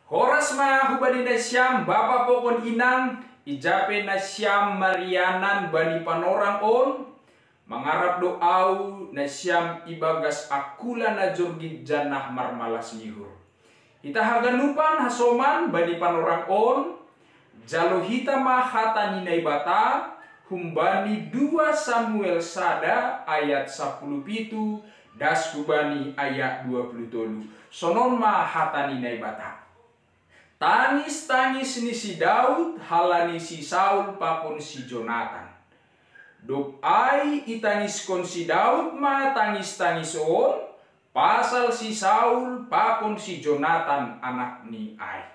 Horas ma hubani na siyam bapa pokon inang ijape na siyam marianan bani panorang on mangarap doau na siyam ibagas akula na jorgid janah marmalas nihur. Ita haganupan hasoman bani panorang on jalo hita ma hata ninay bata humbani 2 Samuel sada ayat 17 das hubani ayat 27 sonon ma hata ninay bata. Tangis-tangis ni si Daud halani si Saul pakon si Jonathan. Dok ay itangis kon si Daud ma tangis-tangis on pasal si Saul pakon si Jonathan anak ni ay.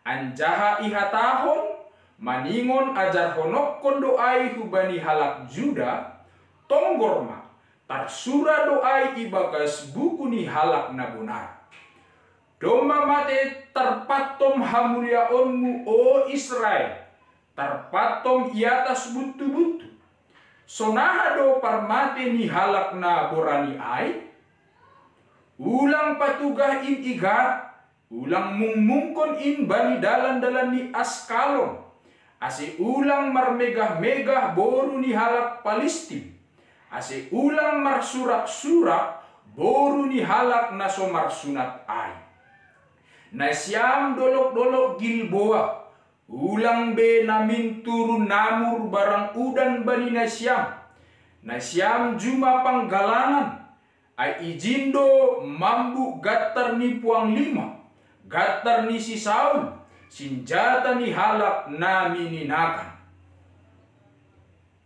Anjaha ihatahon maningon ajar honok kon doai hubani halak Juda tonggor ma tarsura doai ibagas buku ni halak na benar. Doma mate terpatom hamuliaonmu o Israel, terpatom iatas butu-butu. Sonaha do parmate ni halak na borani ay, ulang patugah in igat, ulang mungmungkon in bani dalan-dalan ni Askalon, ase ulang marmegah-megah boru ni halak Palestin, ase ulang marsurak-surak boru ni halak na somarsunat ay. Nasyam dolok-dolok Gilboa, ulang be namin turun namur barang udan bani nasyam. Nasyam juma panggalangan, ay ijindo mambu gatar ni puang 5, gatar ni si Saul, sinjata ni halak namin ninakan.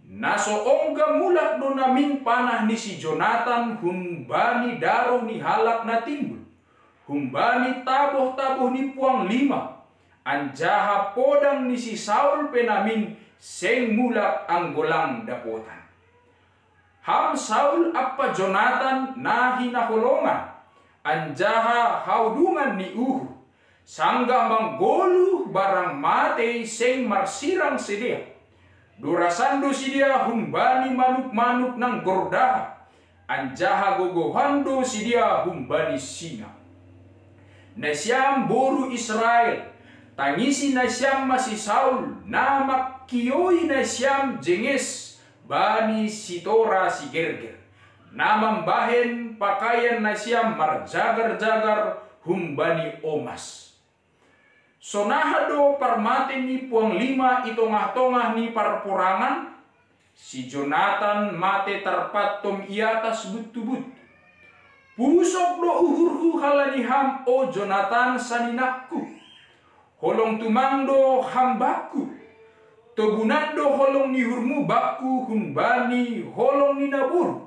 Nasoongga mulak do namin panah ni si Jonathan humbani daro ni halak na timbul. Humbani taboh-taboh ni puang 5, anjaha podang ni si Saul penamin seng mulak ang golang dapotan. Ham Saul apa Jonathan nahi naholongan, anjaha haudungan ni sangga manggoluh barang mate seng marsirang sedia. Durasando sidia humbani manuk-manuk nang gordah, anjaha gogohando sidia humbani singa. Nasyam boru Israel, tangisi nasyam masih Saul, namak kiyoi nasyam jenges bani sitora si gerger. Namam bahen pakaian nasyam marjagar-jagar humbani omas. Sonahado parmate ni puang 5 itongah-tongah ni parporangan, si Jonathan mate terpatom iatas but-but. Pusok do uhurhu halani ham o Jonathan saninakku, holong tumangdo hambaku, tobunando holong nihurmu baku humbani holong ni nabur.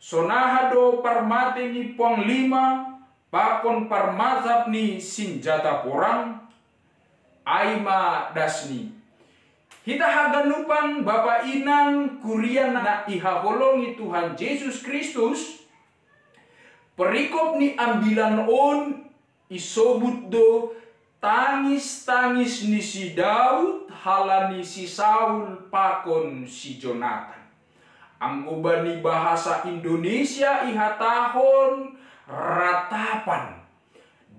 Sonahado parmate ni puang 5 pakon parmazab ni sinjata porang aima dasni. Hita haganupan bapa inang kurian na ihaholongi Tuhan Yesus Kristus. Perikop ni ambilan on isobut do tangis-tangis ni si Daud halani si Saul pakon si Jonathan. Anggobani bahasa Indonesia ihatahon ratapan.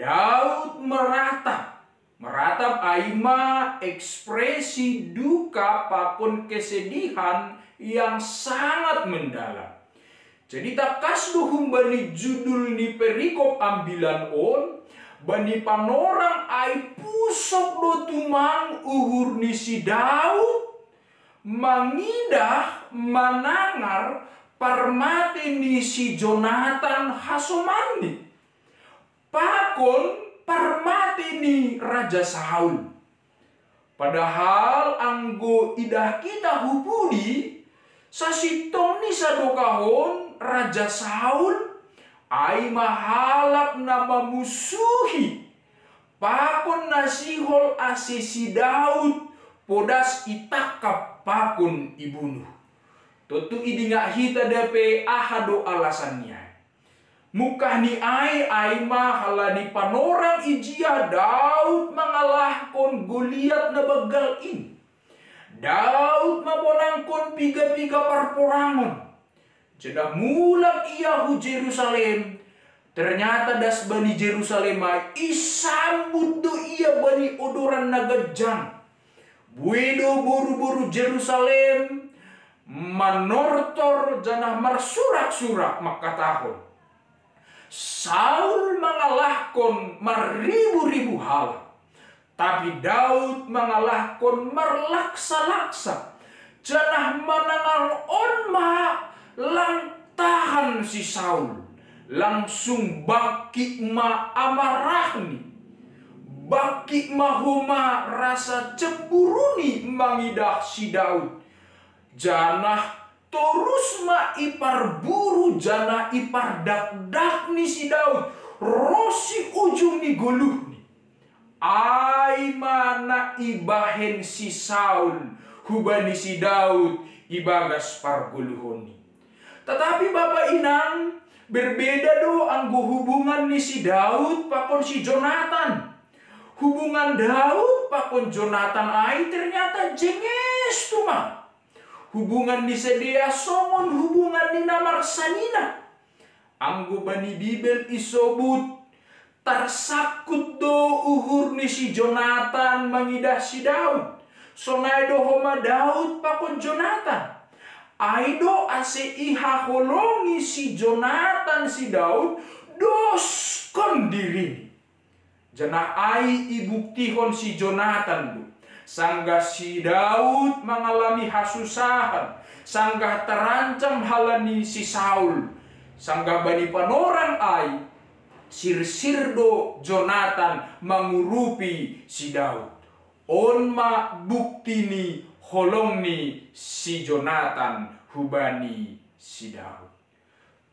Daud meratap. Meratap aima ekspresi duka pakon kesedihan yang sangat mendalam. Jadi takas dohum bani judul ni perikop ambilan on bani panorang ai pusok do tumang uhur ni si Daud mangidah manangar parmate ni si Jonathan hasomani pakon parmate ni Raja Saul. Padahal anggo idah kita hupudi sasitong ni sadokahon Raja Saul ay mahalap na mamusuhi pakon nasihol ase si Daud podas itakap pakon ibunuh. Tutu idinga hita dape ahado alasannya. Mukah ni ay mahalani panorang ijia Daud mengalahkon Goliat na bagalin. Daud mabonangkon piga-piga parporangon. Jedah mulak ia hu Jerusalem. Ternyata das bani Jerusalem isambut ni odoran nagajang. Buido buru-buru Jerusalem manortor janah marsurak-surak makatahon. Saul mengalahkan maribu-ribu hal, tapi Daud mengalahkan marlaksa-laksa. Janah manangang onma lang tahan si Saul, langsung baki ma amarahni, baki mahuma rasa cemburuni mangidah si Daud. Janah terus ma ipar buru, janah ipar dak-dak ni si Daud, rosi ujung ni goluh ni. Ai mana ibahen si Saul, hubani si Daud ibagas parguluhon ni. Tetapi Bapak Inang, berbeda do anggo hubungan ni si Daud pakon si Jonathan. Hubungan Daud pakon Jonathan ai ternyata jenges tuma. Hubungan ni sedia somon hubungan ni namar sanina. Anggo bani Bibel isobut tarsakut do uhur ni si Jonathan mangidah si Daud. Songai do homa Daud pakon Jonathan. Aido ase iha holongi si Jonathan si Daud doskon diri. Jana ai ibuktihon si Jonathan do. Sanggah si Daud mengalami hasusahan, sanggah terancam halani si Saul, sanggah bani panorang ai sir-sirdo Jonathan mengurupi si Daud. Onma bukti ni holong ni si Jonathan hubani si Daud.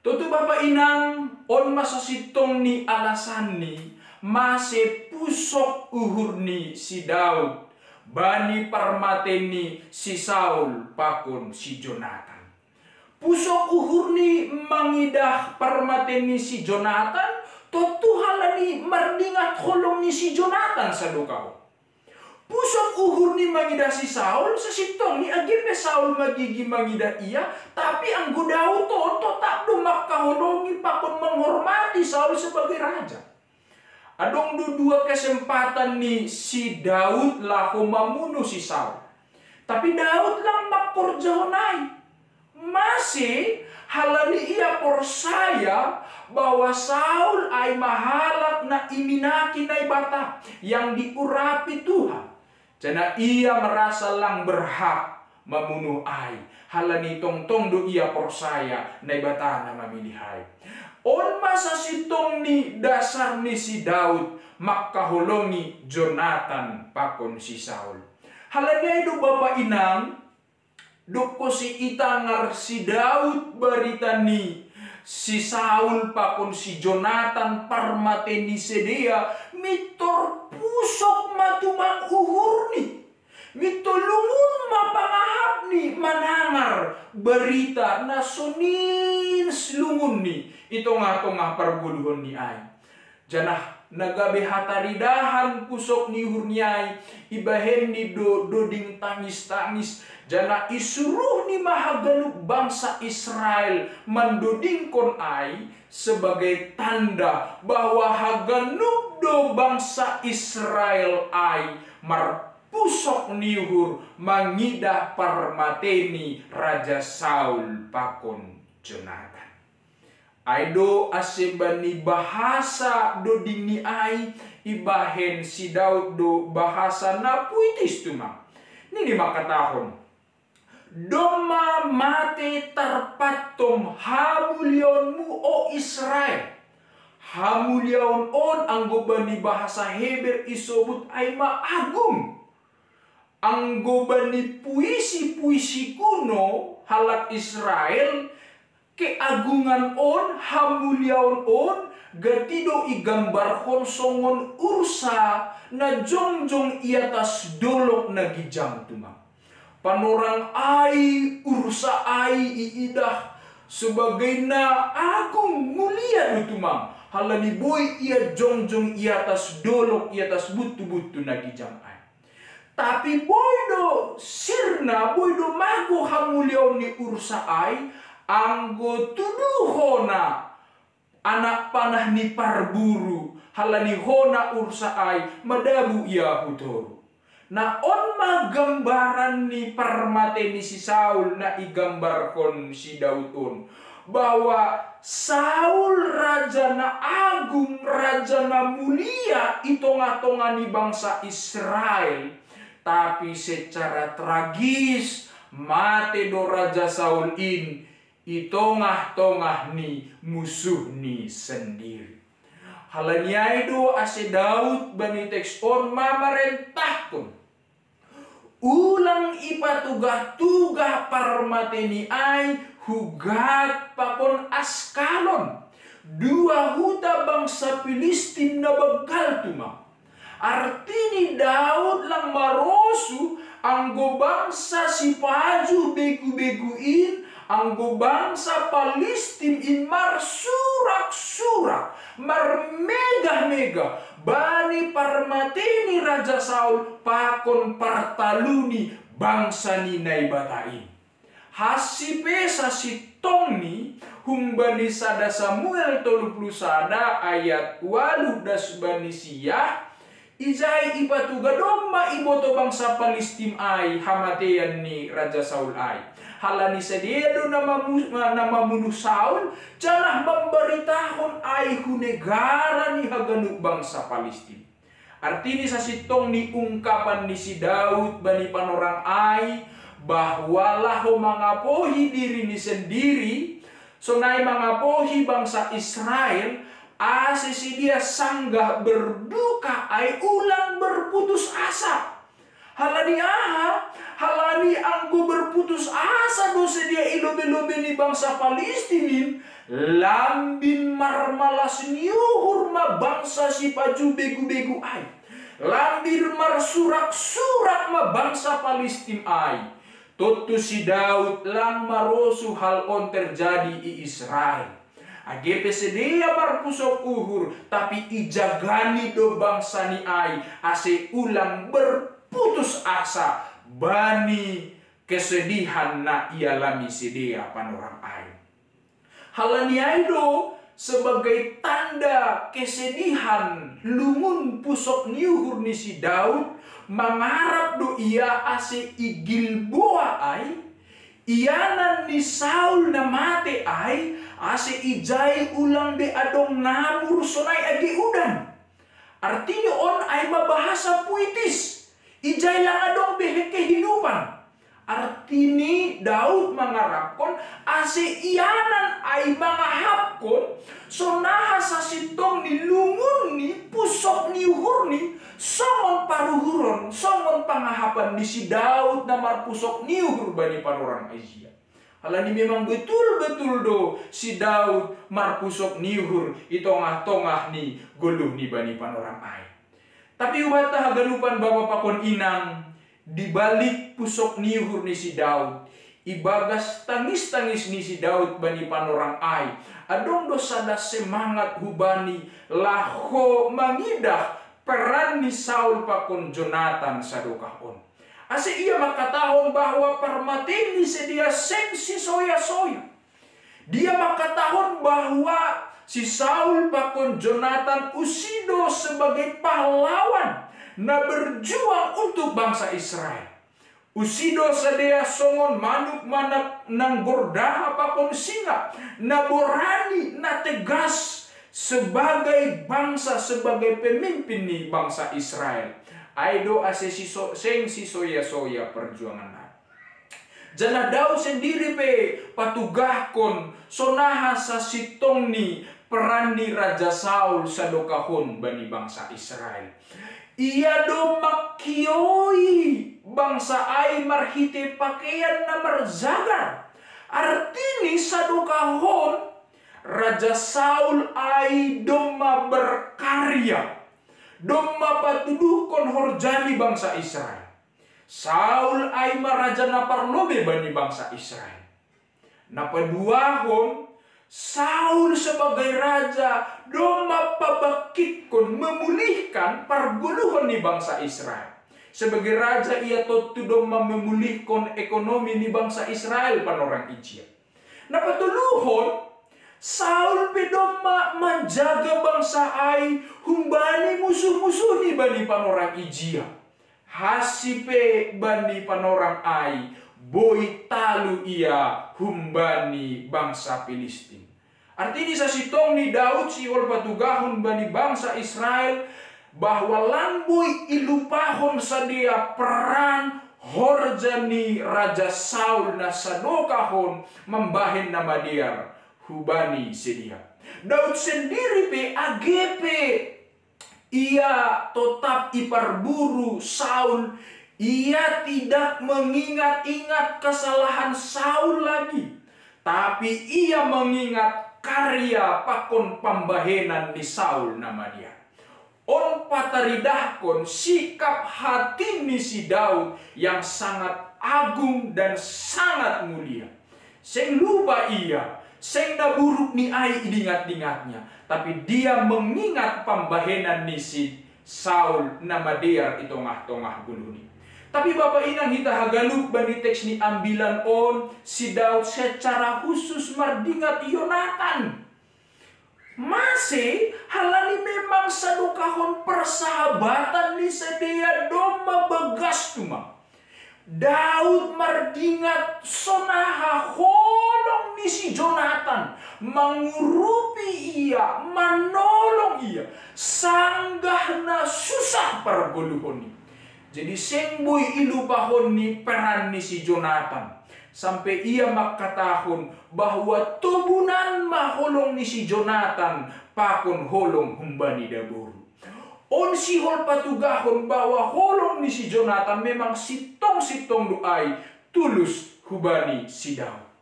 Tutu Bapak Inang, on masa sitong ni alasan ni masih pusok uhur ni si Daud, bani parmateni si Saul pakon si Jonathan. Pusok uhur ni mangidah parmateni si Jonathan, tutu halani mardingat holong ni si Jonathan sadokau. Pusok uhur ni mangidah si Saul, sesitong ni agipe Saul magigi mangidah ia, tapi anggo Daud to tak dumak kaholongi pakon menghormati Saul sebagai raja. Adong dua kesempatan ni si Daud lah mamunuh si Saul. Tapi Daud lang makorjahonai. Masih halani ia persaya bahwa Saul ay mahalak na iminaki na ibata yang diurapi Tuhan. Jana ia merasa lang berhak memunuh ai. Halani tong-tong do ia persaya na ibata na mamilihai. On masa sitong ni dasar ni si Daud makahulongi Jonathan pakon si Saul. Halanya itu Bapak Inang, doko si itangar si Daud baritani si Saul pakon si Jonathan parmateni sedia mitor pusok matumang uhur ni. Mitulungun mapangahap ni manangar berita na sunin slungun ni. Ito nga parguluhon ni ay. Janah nagabe hataridahan pusok ni uhur ni ay. Ibahen ni doding tangis-tangis. Janah isuruh ni mahaganuk bangsa Israel mandoding kon ay sebagai tanda bahwa haganuk do bangsa Israel ay pusok niuhur mangidah parmateni Raja Saul pakon Jonathan. Aido asebani bahasa doding ni ai ibahen si Daud do bahasa na puitis tuma. Ini makatahon. Doma mate tarpatom hamulionmu o Israel. Hamulion on anggo bani bahasa Heber isobut ay maagung. Anggo bani puisi-puisi kuno halak Israel keagungan on hamuliaon on gatido igambar songon ursa na jongjong iatas dolok na gijang tumang. Panorang ai ursa ai iidah sebagai na agung mulia tumang. Halani boy ia jongjong iatas dolok iatas butu-butu na gijang ai. Tapi boydo sirna boydo mago hamulion ni ursa ay anggo tuduhona anak panah ni parburu halani hona ursa ai madabu ia hutoru. Na on magambaran ni parmate ni si Saul na igambarkon si Daud on bahwa Saul raja na agung, raja na mulia itonga-tonga ni bangsa Israel, tapi secara tragis mate do raja Saul in itongah-tongah ni musuh ni sendiri. Halaniai do ase Daud bani teks on mamarentahkon ulang ipatugah-tugah parmateni ai hugat pakon Askalon, dua huta bangsa Filistin na begal tumang. Artini Daud lang marosu anggo bangsa si paju begu-beguin, anggo bangsa Palestin in mar surak-surak, mar megah-megah, bani parmateni Raja Saul pakon partaluni bangsa ni naibatain. Hasipe sasitong ni humbani sada Samuel 30 ayat 8 bani siyah ijai ipatuga domba iboto bangsa Palestin ai hamatean ni Raja Saul ai. Halani sededo nama munuh Saul janah memberitahon ai hu negara ni haganu bangsa Palestin. Artini sasitong ni ungkapan ni si Daud bani panorang ai bahwa laho mangapohi diri ni sendiri, sonai mangapohi bangsa Israel, asisi dia sanggah berduka ai ulang berputus asa. Halani halani anggo berputus asa dosa dia ilobe-lobe ni bangsa Palestinin, lambin marmalas niuhur ma bangsa si paju begu-begu ai. Lambir mar surak-surak ma bangsa Palestin ai. Tutu si Daud lang marosu hal on terjadi i Israel. Agepe sedia marpusok uhur, tapi ijagani do bangsa ni ai ase ulang berputus asa bani kesedihan na ialami sedia panorang ai. Halani ai do sebagai tanda kesedihan lungun pusok niuhur ni si Daud mengharap do ia ase igil boa ai ianan ni Saul na mate ai ase ijai ulang de adong namur sonai agi udan. Artinya on ai mabahasa puitis ijai lang adong behe kehidupan. Artini Daud mengharapkan ase ianan ai mangahapkon sonaha sasitong ni lungun ni pusok ni uhur ni songon paruhuron songon pangahapan ni si Daud na marpusok ni uhur bani panorang Asia. Halani memang betul-betul do si Daud marpusok ni uhur itongah-tongah ni guluh ni bani panorang ai. Tapi ubat hagalupan bawa pakon inang di balik pusok niuhur ni si Daud, ibagas tangis-tangis ni si Daud bani panorang ai, adong dosada semangat hubani laho mangidah peran ni Saul pakon Jonathan sadokahon. Ase ia makatahon bahwa parmateni sedia seng si soya-soya. Dia makatahon bahwa si Saul pakon Jonathan usido sebagai pahlawan na berjuang untuk bangsa Israel. Usido sadea songon manuk manak nang gordaha pakon singa na borani na tegas sebagai bangsa, sebagai pemimpin ni bangsa Israel. Aido ase seng si soya-soya perjuangan na. Jana Daud sendiri pe patugahkon sonaha sa sitong ni peran ni Raja Saul sadokahon bani bangsa Israel. Ia do makioi bangsa ai marhite pakaian na marzagar. Artini sadokahon Raja Saul ai doma berkarya, doma patuduhkon horjani bangsa Israel. Saul ai maraja na parlobe bani bangsa Israel. Napaduahon Saul sebagai raja doma pabakikon memulihkan perguluhan ni bangsa Israel. Sebagai raja ia totu doma memulihkan ekonomi ni bangsa Israel panorang ijia. Napatuluhon Saul pedoma menjaga bangsa ai humbani musuh-musuh ni bani panorang ijia. Hasipe bani panorang ai boy talu ia humbani bangsa Filistin. Artinya sa sitong ni Daud siwal patugahon bani bangsa Israel bahwa lamboy ilupahon sa dia peran horjani Raja Saul na sadokahon membahin nama dia hubani sedia. Daud sendiri pe agepe ia tetap iparburu Saul. Ia tidak mengingat-ingat kesalahan Saul lagi, tapi ia mengingat karya pakon pambahenan di Saul nama dia. On pataridahkon sikap hati ni si Daud yang sangat agung dan sangat mulia. Seng lupa ia, seng naburuk ni ai ingat-ingatnya, tapi dia mengingat pambahenan ni si Saul nama dia itongah-tongah guluni. Tapi Bapak Inang kita hagaluk bani teks ni ambilan on si Daud secara khusus mardingat Yonatan. Masih halani memang sadukahon persahabatan ni sedia doma begas tuma. Daud mardingat sonaha holong ni si Jonatan, mengurupi ia, menolong ia, sanggah na susah perguluhon ni. Jadi sengboy ilupahon ni peran ni si Jonatan. Sampai ia makatahon bahwa tubunan maholong ni si Jonatan pakon holong humbani daburu. On si hol patugahon bahwa holong ni si Jonatan memang sitong-sitong doai tulus hubani si Daud.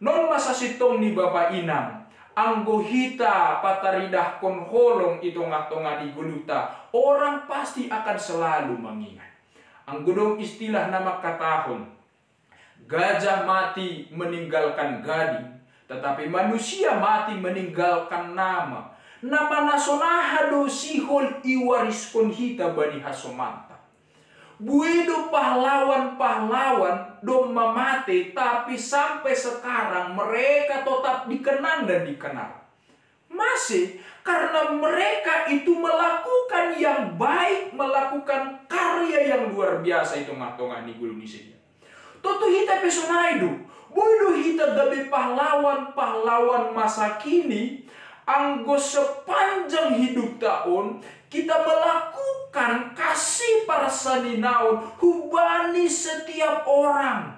Non masa sitong ni Bapak Inang, anggo hita pataridah kon holong itong-atonga di guluta, orang pasti akan selalu mengingat. Ang gudong istilah nama katahon, gajah mati meninggalkan gading, tetapi manusia mati meninggalkan nama. Nama nasonahado sihol iwariskon hita bani hasomanta. Buido pahlawan-pahlawan dom mamate, tapi sampai sekarang mereka tetap dikenang dan dikenal. Masih karena mereka itu melakukan yang baik, melakukan karya yang luar biasa itu ngatongan di gulung isinya. Toto hita pesonaido, bodoh hita gabe pahlawan-pahlawan masa kini, anggo sepanjang hidup tahun kita melakukan kasih parsaninaon hubani setiap orang.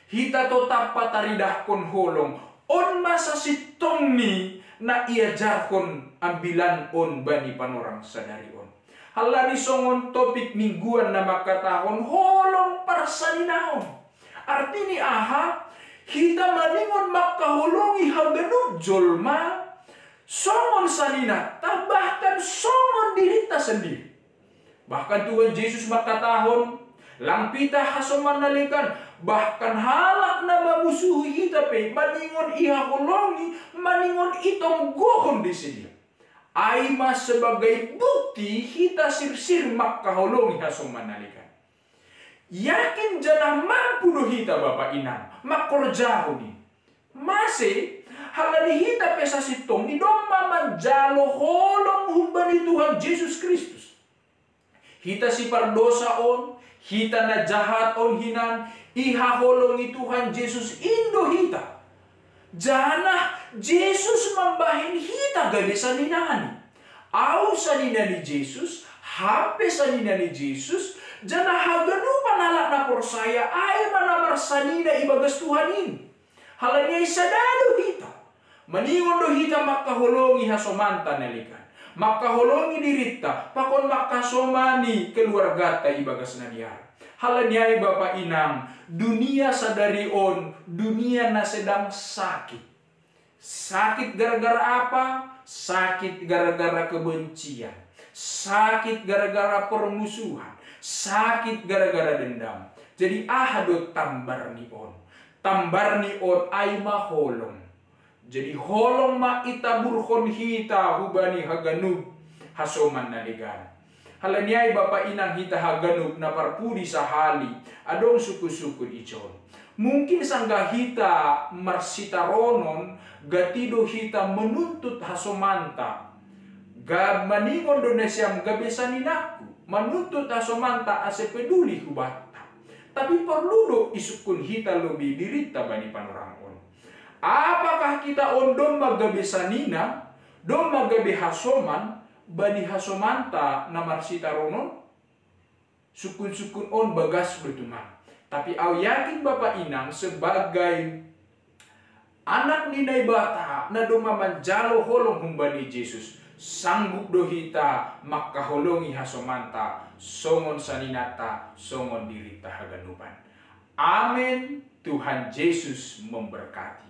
Hita tetap pataridahkon holong on masa sitong ni na ia jarkon ambilan on bani panorang sadari on. Halani songon topik mingguan na makatahon holong parsaninaon. Artini aha, kita maningon makaholongi haganub jolma, songon sanina, bahkan songon dirita sendiri. Bahkan Tuhan Yesus makatahon, lampita hasoman nalikan, bahkan halak na mamusuhi kita pe, maningon ihaholongi, maningon itong gohon di sini. Aima sebagai bukti kita sirsir makaholongi hasoman nalikan. Yakin janah mampu do hita Bapak Inang, makorjaho ni. Masih halani hita pesa sitong ni domba manjalo holong humbani Tuhan Yesus Kristus. Hita si pardosa on, hita na jahat on hinan, ihaholongi Tuhan Yesus indo hita. Janah Yesus membahin hita gabe saninani. Au saninani Yesus, hape saninani Yesus, janah haganupan halak na porsaya, ay manamar sanina ibagas Tuhan ini. Halanya isadado hita. Maningon do hita makaholongi hasomanta nalikan. Makaholongi dirita, pakon makasomani keluarga ta ibagas nadiar. Halanyai Bapak Inang, dunia sadari on, dunia na sedang sakit. Sakit gara-gara apa? Sakit gara-gara kebencian. Sakit gara-gara permusuhan. Sakit gara-gara dendam. Jadi ahadot tambar ni on. Tambar ni on ay maholong. Jadi holong ma itaburhon hita hubani haganub hasoman naligan. Halanyai Bapak Inang hita haganub na parpudi sa hali adong suku-suku ijon. Mungkin sangga hita marsita ronon, gatido hita menuntut hasomanta. Maningon Indonesia gabesaninaku, menuntut hasomanta ase peduli hubata. Tapi perlu do isukun hita lebih dirita bani panorang on. Apakah kita ondom magabesanina, dom magabe hasoman, bani hasomanta na marsita ronon? Sukun-sukun on bagas betuman. Tapi au yakin Bapak Inang sebagai anak ninai bata na doma manjalo holong humbani Yesus, sanggup dohita makaholongi hasomanta, songon saninata, songon dirita haganuban. Amin. Tuhan Yesus memberkati.